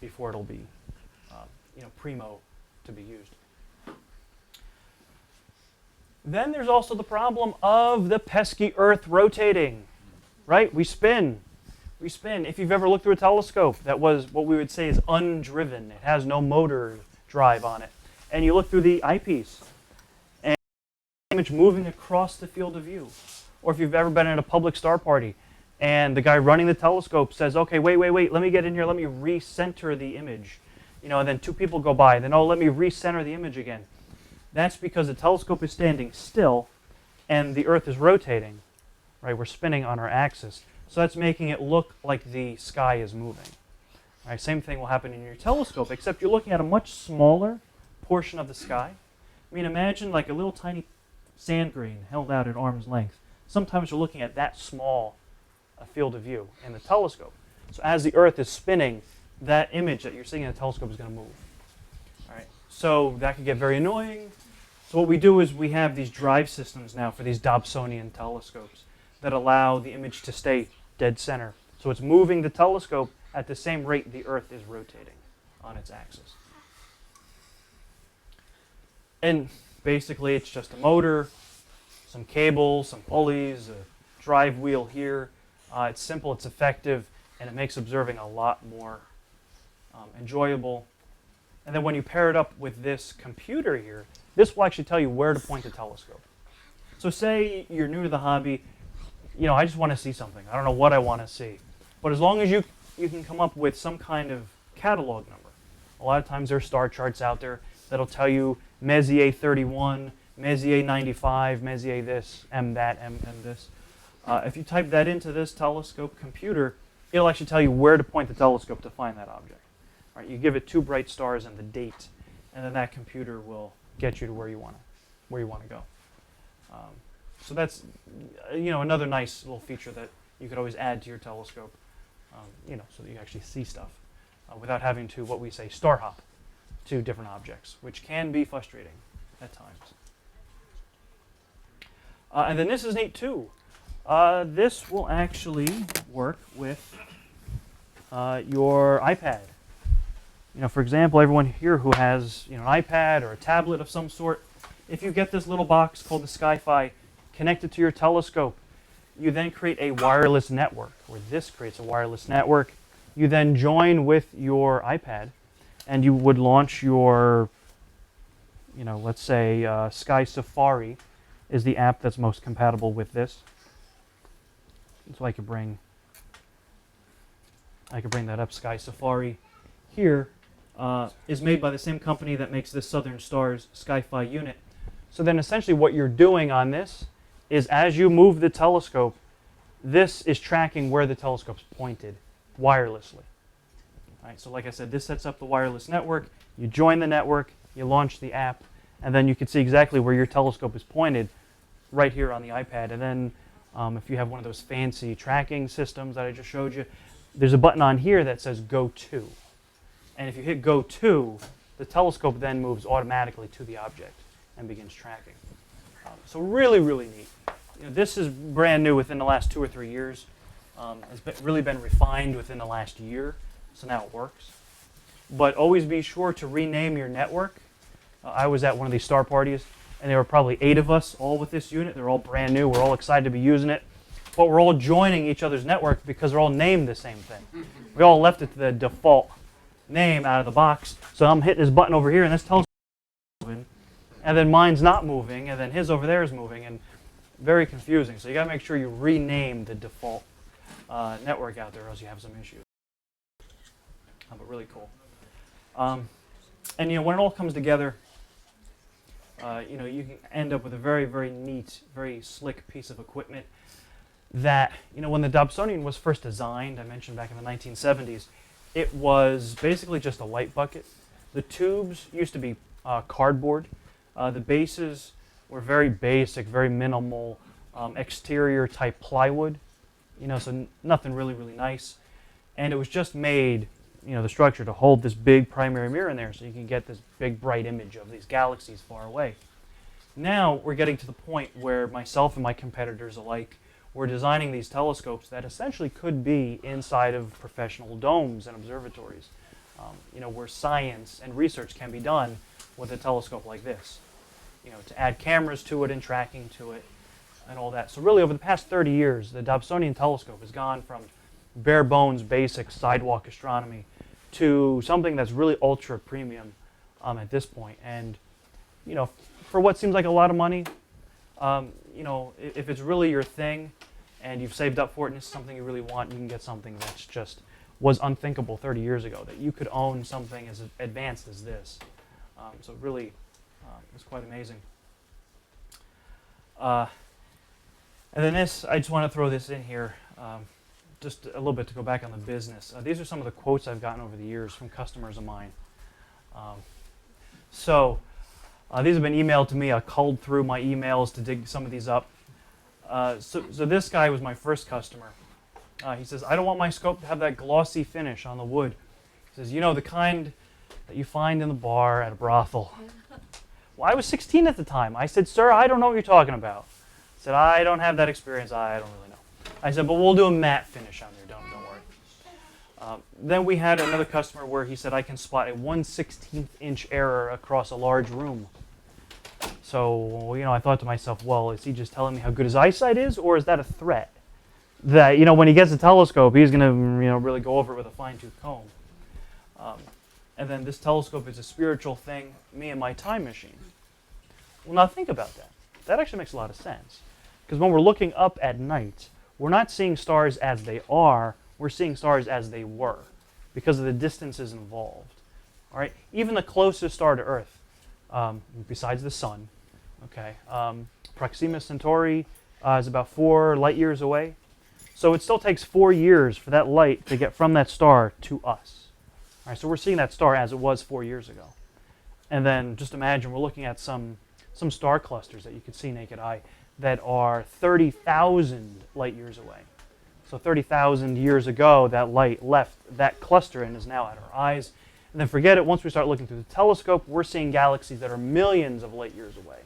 before it'll be, primo to be used. Then there's also the problem of the pesky Earth rotating, right? We spin. If you've ever looked through a telescope that was what we would say is undriven, it has no motor drive on it, and you look through the eyepiece, and the image moving across the field of view. Or if you've ever been at a public star party, and the guy running the telescope says, okay, wait, let me get in here, let me recenter the image. And then 2 people go by, then, let me recenter the image again. That's because the telescope is standing still, and the Earth is rotating, right? We're spinning on our axis. So that's making it look like the sky is moving. Right? Same thing will happen in your telescope, except you're looking at a much smaller portion of the sky. I mean, imagine like a little tiny sand grain held out at arm's length. Sometimes you're looking at that small a field of view in the telescope. So as the Earth is spinning, that image that you're seeing in the telescope is going to move. All right. So that can get very annoying. So what we do is we have these drive systems now for these Dobsonian telescopes that allow the image to stay dead center. So it's moving the telescope at the same rate the Earth is rotating on its axis. And basically it's just a motor, some cables, some pulleys, a drive wheel here. It's simple, it's effective, and it makes observing a lot more enjoyable. And then when you pair it up with this computer here, this will actually tell you where to point the telescope. So say you're new to the hobby, you know, I just want to see something. I don't know what I want to see. But as long as you can come up with some kind of catalog number. A lot of times there are star charts out there that'll tell you Messier 31, Messier 95, Messier this, M that, M this. If you type that into this telescope computer, it'll actually tell you where to point the telescope to find that object. Right, you give it 2 bright stars and the date, and then that computer will get you to where you want to go. So that's another nice little feature that you could always add to your telescope, so that you actually see stuff without having to, what we say, star hop to different objects, which can be frustrating at times. And then this is neat too. This will actually work with your iPad. For example, everyone here who has an iPad or a tablet of some sort, if you get this little box called the SkyFi connected to your telescope, you then create a wireless network, or this creates a wireless network. You then join with your iPad, and you would launch your, let's say Sky Safari is the app that's most compatible with this. So I could bring that up. Sky Safari here is made by the same company that makes this Southern Stars SkyFi unit. So then essentially what you're doing on this is as you move the telescope, this is tracking where the telescope's pointed wirelessly. All right, so like I said, this sets up the wireless network. You join the network, you launch the app, and then you can see exactly where your telescope is pointed right here on the iPad. And then if you have one of those fancy tracking systems that I just showed you, there's a button on here that says Go To. And if you hit Go To, the telescope then moves automatically to the object and begins tracking. So really, really neat. This is brand new within the last 2 or 3 years. It's really been refined within the last year, so now it works. But always be sure to rename your network. I was at one of these star parties, and there were probably 8 of us all with this unit. They're all brand new. We're all excited to be using it. But we're all joining each other's network because they're all named the same thing. We all left it to the default name out of the box. So I'm hitting this button over here, and this tells me moving, and then mine's not moving, and then his over there is moving, and very confusing. So you got to make sure you rename the default network out there, or else you have some issues. But really cool. And when it all comes together, you can end up with a very, very neat, very slick piece of equipment that, when the Dobsonian was first designed, I mentioned back in the 1970s, it was basically just a light bucket. The tubes used to be cardboard. The bases were very basic, very minimal, exterior type plywood, so nothing really, really nice. And it was just made, the structure to hold this big primary mirror in there so you can get this big bright image of these galaxies far away. Now we're getting to the point where myself and my competitors alike, we're designing these telescopes that essentially could be inside of professional domes and observatories, where science and research can be done with a telescope like this, to add cameras to it and tracking to it and all that. So really over the past 30 years, the Dobsonian telescope has gone from bare bones basic sidewalk astronomy to something that's really ultra premium at this point. And, for what seems like a lot of money, if it's really your thing and you've saved up for it and it's something you really want, you can get something that's just was unthinkable 30 years ago, that you could own something as advanced as this. So really, it's quite amazing. And then this, I just want to throw this in here, just a little bit to go back on the business. These are some of the quotes I've gotten over the years from customers of mine. These have been emailed to me. I culled through my emails to dig some of these up. So this guy was my first customer. He says, I don't want my scope to have that glossy finish on the wood. He says, you know, the kind that you find in the bar at a brothel. Well, I was 16 at the time. I said, sir, I don't know what you're talking about. He said, I don't have that experience. I don't really know. I said, but we'll do a matte finish on there. Don't worry. Then we had another customer where he said, I can spot a 1/16 inch error across a large room. So, you know, I thought to myself, well, is he just telling me how good his eyesight is, or is that a threat? That, you know, when he gets a telescope, he's going to, you know, really go over it with a fine-tooth comb. And then this telescope is a spiritual thing, me and my time machine. Well, now think about that. That actually makes a lot of sense. Because when we're looking up at night, we're not seeing stars as they are, we're seeing stars as they were, because of the distances involved. All right? Even the closest star to Earth, besides the sun, okay, Proxima Centauri is about 4 light years away. So it still takes 4 years for that light to get from that star to us. All right, so we're seeing that star as it was 4 years ago. And then just imagine we're looking at some star clusters that you could see naked eye that are 30,000 light years away. So 30,000 years ago, that light left that cluster and is now at our eyes. And then forget it, once we start looking through the telescope, we're seeing galaxies that are millions of light years away.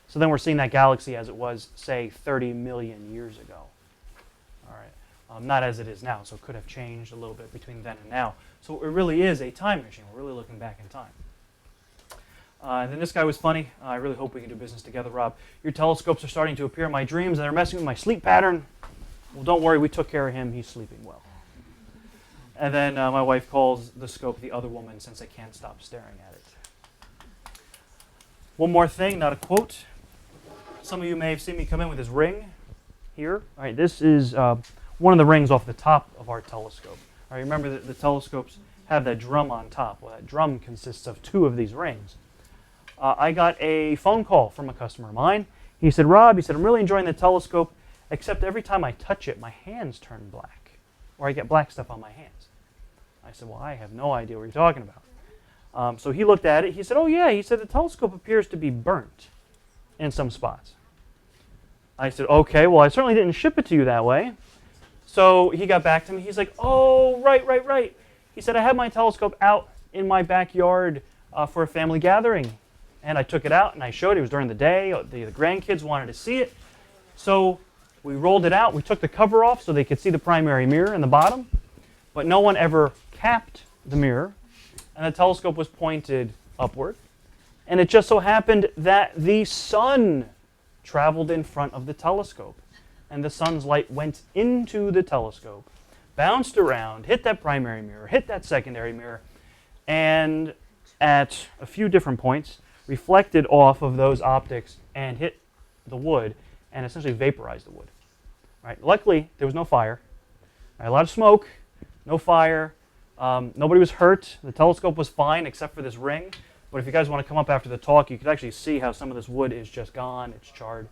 So then we're seeing that galaxy as it was, say, 30 million years ago. All right, not as it is now, so it could have changed a little bit between then and now. So it really is a time machine. We're really looking back in time. And then this guy was funny. I really hope we can do business together, Rob. Your telescopes are starting to appear in my dreams, and they're messing with my sleep pattern. Well, don't worry, we took care of him. He's sleeping well. And then my wife calls the scope the other woman since I can't stop staring at it. One more thing, not a quote. Some of you may have seen me come in with this ring here. All right, this is one of the rings off the top of our telescope. All right, remember that the telescopes have that drum on top. Well, that drum consists of 2 of these rings. I got a phone call from a customer of mine. He said, Rob, he said, I'm really enjoying the telescope, except every time I touch it, my hands turn black, or I get black stuff on my hands. I said, well, I have no idea what you're talking about. So he looked at it. He said, oh, yeah. He said, the telescope appears to be burnt in some spots. I said, okay, well, I certainly didn't ship it to you that way. So he got back to me. He's like, oh, right. He said, I had my telescope out in my backyard for a family gathering. And I took it out and I showed it. It was during the day. The grandkids wanted to see it. So we rolled it out. We took the cover off so they could see the primary mirror in the bottom. But no one ever capped the mirror. And the telescope was pointed upward. And it just so happened that the sun traveled in front of the telescope. And the sun's light went into the telescope, bounced around, hit that primary mirror, hit that secondary mirror, and at a few different points, reflected off of those optics and hit the wood and essentially vaporized the wood. Right? Luckily, there was no fire. Right? A lot of smoke, no fire. Nobody was hurt. The telescope was fine except for this ring. But if you guys want to come up after the talk, you could actually see how some of this wood is just gone. It's charred.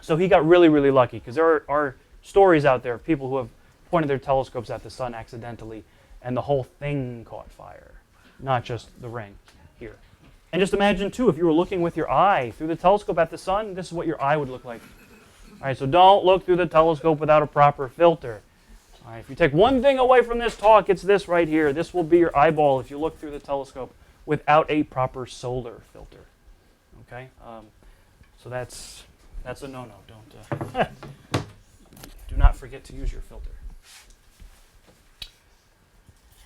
So he got really, really lucky because there are stories out there of people who have pointed their telescopes at the sun accidentally and the whole thing caught fire, not just the ring here. And just imagine, too, if you were looking with your eye through the telescope at the sun, this is what your eye would look like. All right, so don't look through the telescope without a proper filter. All right, if you take one thing away from this talk, it's this right here. This will be your eyeball if you look through the telescope without a proper solar filter. Okay, so that's a no-no. Don't do not forget to use your filter.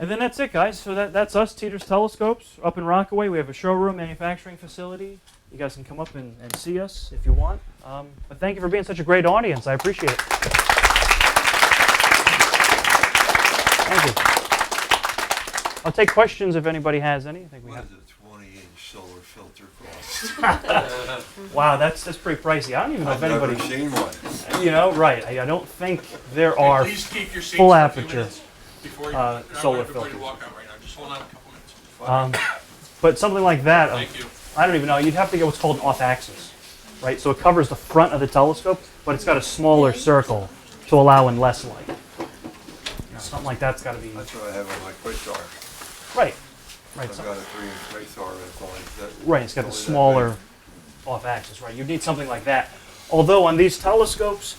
And then that's it, guys. So that's us, Teeter's Telescopes, up in Rockaway. We have a showroom, manufacturing facility. You guys can come up and see us if you want. But thank you for being such a great audience. I appreciate it. Thank you. I'll take questions if anybody has any. I think we What have. does a 20-inch solar filter cost? Wow, that's pretty pricey. I don't even know I've if anybody. never seen one. You know, right? I don't think there are Please keep your seats full for a few aperture minutes before you, solar before you filters. walk out right now. Just hold on a couple minutes. But something like that. Thank you. I don't even know. You'd have to get what's called an off-axis. right? So it covers the front of the telescope, but it's got a smaller circle to allow in less light. Something like that's got to be That's what I have on my quasar. right. Right. I've So, got a 3-inch quasar, and it's only that. right. It's got the only that smaller big. off-axis, right? You need something like that. Although on these telescopes,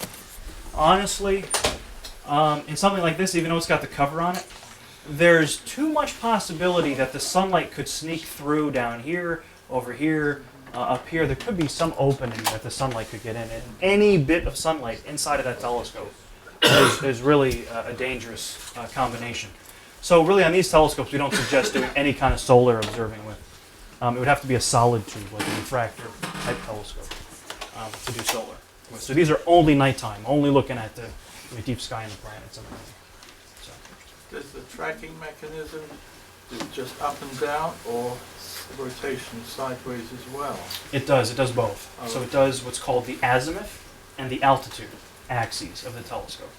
honestly, in something like this, even though it's got the cover on it, there's too much possibility that the sunlight could sneak through down here, over here, up here. There could be some opening that the sunlight could get in. And any bit of sunlight inside of that telescope is really a dangerous combination. So really on these telescopes, we don't suggest doing any kind of solar observing with. It would have to be a solid tube, like a refractor type telescope, to do solar. So these are only nighttime, only looking at the deep sky and the planets and everything. So. Does the tracking mechanism do just up and down or rotation sideways as well? It does both. So it does what's called the azimuth and the altitude axes of the telescope.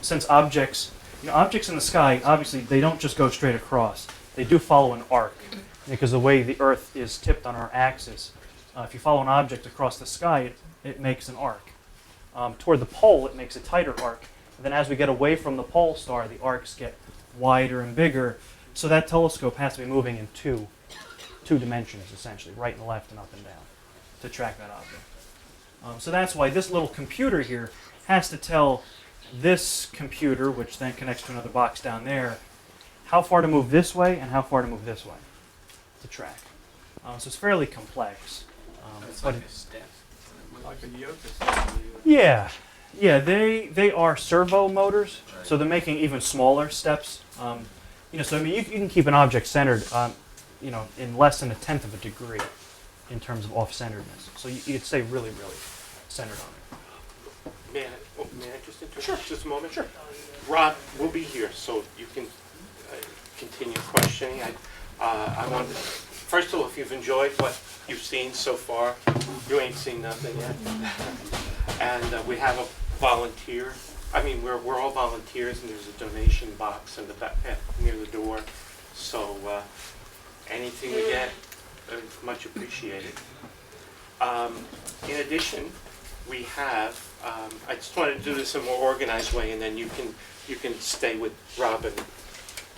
Since objects in the sky, obviously they don't just go straight across. They do follow an arc because the way the Earth is tipped on our axis, if you follow an object across the sky, it makes an arc. Toward the pole, it makes a tighter arc. And then as we get away from the pole star, the arcs get wider and bigger. So that telescope has to be moving in two dimensions, essentially, right and left and up and down, to track that object. So that's why this little computer here has to tell this computer, which then connects to another box down there, how far to move this way and how far to move this way to track. So it's fairly complex. But Like a yoga stick. yeah, they are servo motors, so they're making even smaller steps. So I mean, you can keep an object centered, in less than 1/10 of a degree in terms of off-centeredness. So you'd stay really, really centered on it. May I just interrupt just a moment? Sure. Rob will be here, so you can continue questioning. I want to, first of all, if you've enjoyed what you've seen so far, you ain't seen nothing yet. And we have a volunteer. I mean, we're all volunteers, and there's a donation box in the back near the door. So anything we get, much appreciated. In addition, we have. I just wanted to do this in a more organized way, and then you can stay with Rob and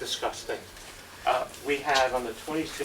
discuss things. We have on the 26th.